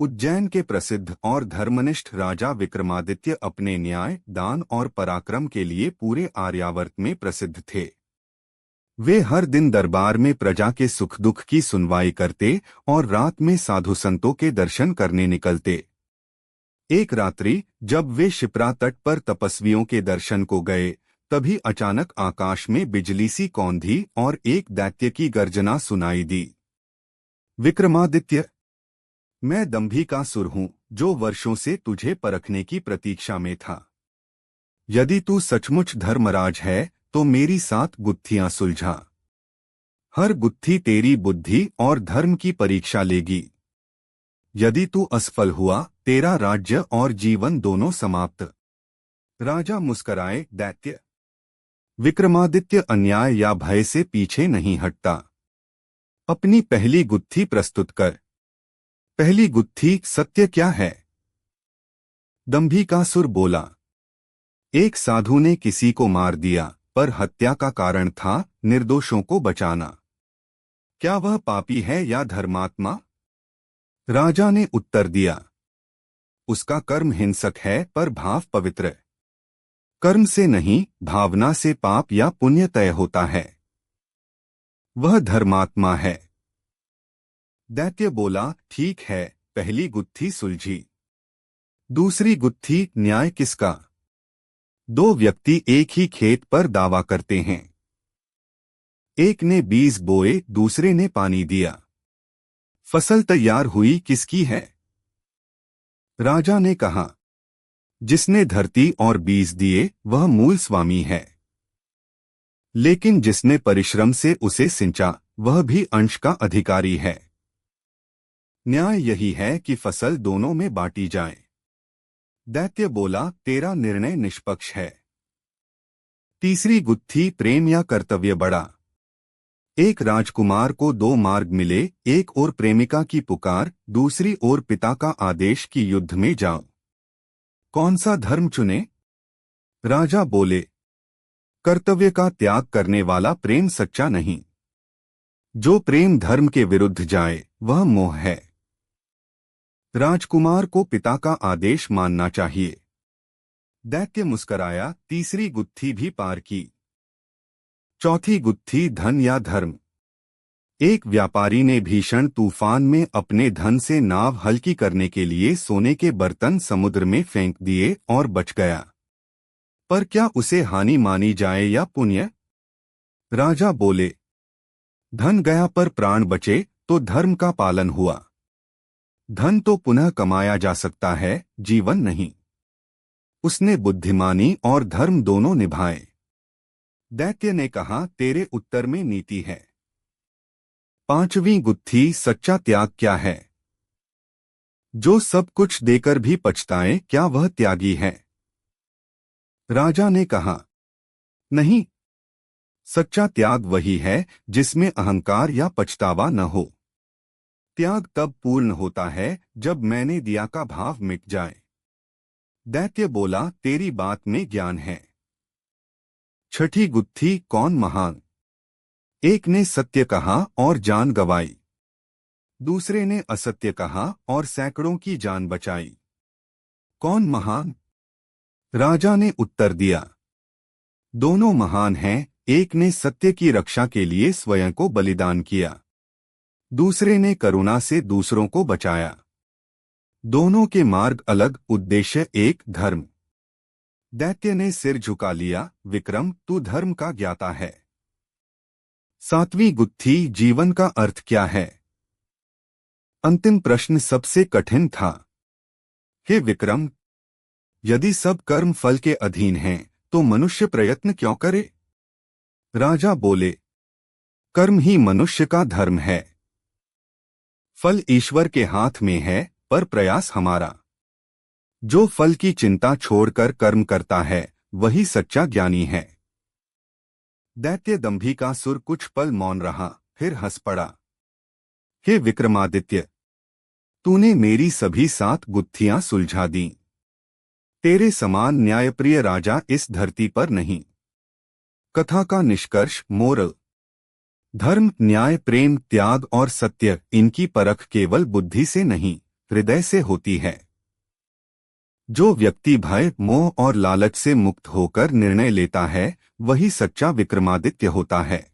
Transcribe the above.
उज्जैन के प्रसिद्ध और धर्मनिष्ठ राजा विक्रमादित्य अपने न्याय, दान और पराक्रम के लिए पूरे आर्यावर्त में प्रसिद्ध थे। वे हर दिन दरबार में प्रजा के सुख दुख की सुनवाई करते और रात में साधु संतों के दर्शन करने निकलते। एक रात्रि जब वे शिप्रा तट पर तपस्वियों के दर्शन को गए, तभी अचानक आकाश में बिजली सी कौंधी और एक दैत्य की गर्जना सुनाई दी। विक्रमादित्य, मैं दंभिकासुर हूँ, जो वर्षों से तुझे परखने की प्रतीक्षा में था। यदि तू सचमुच धर्मराज है तो मेरी 7 गुत्थियां सुलझा। हर गुत्थी तेरी बुद्धि और धर्म की परीक्षा लेगी। यदि तू असफल हुआ, तेरा राज्य और जीवन दोनों समाप्त। राजा मुस्कराए। दैत्य विक्रमादित्य अन्याय या भय से पीछे नहीं हटता। अपनी पहली गुत्थी प्रस्तुत कर। पहली गुत्थी, सत्य क्या है? दंभिकासुर बोला। एक साधु ने किसी को मार दिया, पर हत्या का कारण था निर्दोषों को बचाना। क्या वह पापी है या धर्मात्मा? राजा ने उत्तर दिया। उसका कर्म हिंसक है, पर भाव पवित्र। कर्म से नहीं, भावना से पाप या पुण्य तय होता है। वह धर्मात्मा है। दैत्य बोला, ठीक है, पहली गुत्थी सुलझी। दूसरी गुत्थी, न्याय किसका? 2 व्यक्ति एक ही खेत पर दावा करते हैं। एक ने बीज बोए, दूसरे ने पानी दिया। फसल तैयार हुई, किसकी है? राजा ने कहा, जिसने धरती और बीज दिए वह मूल स्वामी है। लेकिन जिसने परिश्रम से उसे सिंचा वह भी अंश का अधिकारी है। न्याय यही है कि फसल दोनों में बांटी जाए। दैत्य बोला, तेरा निर्णय निष्पक्ष है। तीसरी गुत्थी, प्रेम या कर्तव्य बड़ा। एक राजकुमार को 2 मार्ग मिले, एक ओर प्रेमिका की पुकार, दूसरी ओर पिता का आदेश कि युद्ध में जाओ। कौन सा धर्म चुने? राजा बोले, कर्तव्य का त्याग करने वाला प्रेम सच्चा नहीं। जो प्रेम धर्म के विरुद्ध जाए वह मोह है। राजकुमार को पिता का आदेश मानना चाहिए। दैत्य मुस्कराया। तीसरी गुत्थी भी पार की। चौथी गुत्थी, धन या धर्म। एक व्यापारी ने भीषण तूफान में अपने धन से नाव हल्की करने के लिए सोने के बर्तन समुद्र में फेंक दिए और बच गया। पर क्या उसे हानि मानी जाए या पुण्य? राजा बोले, धन गया पर प्राण बचे तो धर्म का पालन हुआ। धन तो पुनः कमाया जा सकता है, जीवन नहीं। उसने बुद्धिमानी और धर्म दोनों निभाए। दैत्य ने कहा, तेरे उत्तर में नीति है। पांचवी गुत्थी, सच्चा त्याग क्या है? जो सब कुछ देकर भी पछताए, क्या वह त्यागी है? राजा ने कहा, नहीं। सच्चा त्याग वही है जिसमें अहंकार या पछतावा न हो। त्याग तब पूर्ण होता है जब मैंने दिया का भाव मिट जाए। दैत्य बोला, तेरी बात में ज्ञान है। छठी गुत्थी, कौन महान? एक ने सत्य कहा और जान गंवाई। दूसरे ने असत्य कहा और सैकड़ों की जान बचाई। कौन महान? राजा ने उत्तर दिया, दोनों महान हैं। एक ने सत्य की रक्षा के लिए स्वयं को बलिदान किया, दूसरे ने करुणा से दूसरों को बचाया। दोनों के मार्ग अलग, उद्देश्य एक, धर्म। दैत्य ने सिर झुका लिया। विक्रम, तू धर्म का ज्ञाता है। सातवीं गुत्थी, जीवन का अर्थ क्या है? अंतिम प्रश्न सबसे कठिन था। हे विक्रम, यदि सब कर्म फल के अधीन हैं, तो मनुष्य प्रयत्न क्यों करे? राजा बोले, कर्म ही मनुष्य का धर्म है। फल ईश्वर के हाथ में है, पर प्रयास हमारा। जो फल की चिंता छोड़कर कर्म करता है वही सच्चा ज्ञानी है। दैत्य दंभिकासुर कुछ पल मौन रहा, फिर हंस पड़ा। हे विक्रमादित्य, तूने मेरी सभी 7 गुत्थियां सुलझा दी। तेरे समान न्यायप्रिय राजा इस धरती पर नहीं। कथा का निष्कर्ष, मोरल: धर्म, न्याय, प्रेम, त्याग और सत्य, इनकी परख केवल बुद्धि से नहीं हृदय से होती है। जो व्यक्ति भय, मोह और लालच से मुक्त होकर निर्णय लेता है, वही सच्चा विक्रमादित्य होता है।